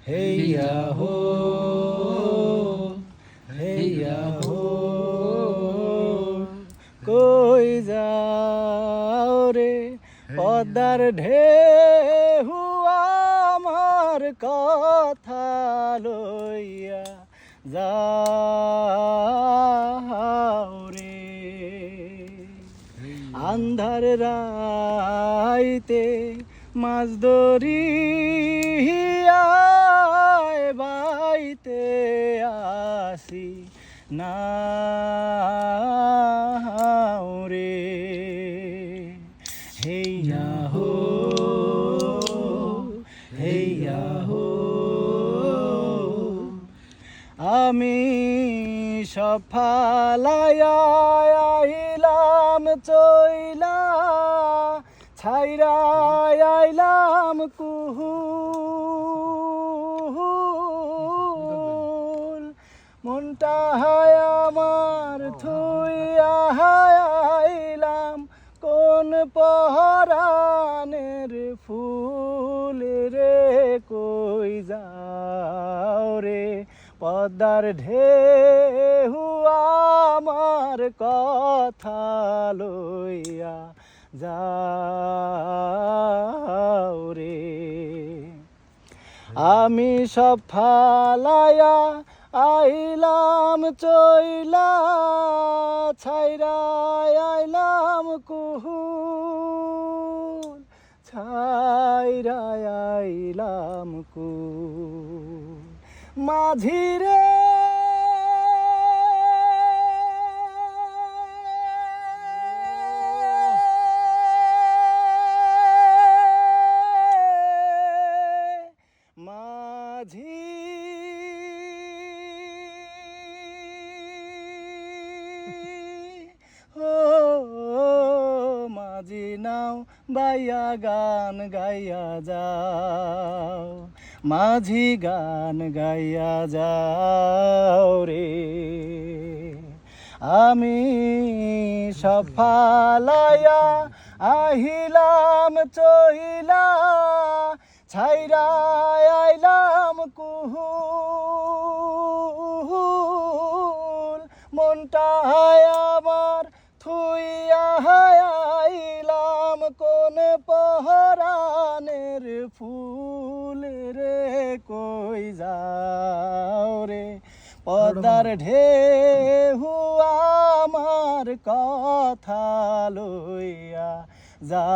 হেইয়া হো হেইয়া হো কই যাও রে পদ্মার ঢেউ আমার কথা লইয়া যাও রে আন্ধার রাইতে মাছ ধরিয়ায় বাইতে আসি না রে হেইয়া হো হেইয়া হো আমি সব ফালাইয়া আইলাম চইলা ছাইরা আইলাম কুহুল মনটা হায় আমার থুইয়া আইলাম কোন পহরানের ফুল রে কই যাও রে পদ্মার ঢেউ আমার কথা লইয়া যাও রে আমি সব ফালাইয়া আইলাম চইলা ছাইরা আইলাম কুহুল ছাইরা আইলাম কুহুল মাঝি রে মাঝি ও মাঝি নাও বাইয়া গান গাইয়া যাও মাঝি গান গাইয়া যাও রে আমি সব ফালাইয়া আহিলাম চইলা ছাইরা আইলাম কুহুল মনটা আমার থুইয়া আইলাম কোন পহরানের ফুল রে কই যাও রে পদ্মার ঢেউ আমার কথা লইয়া যা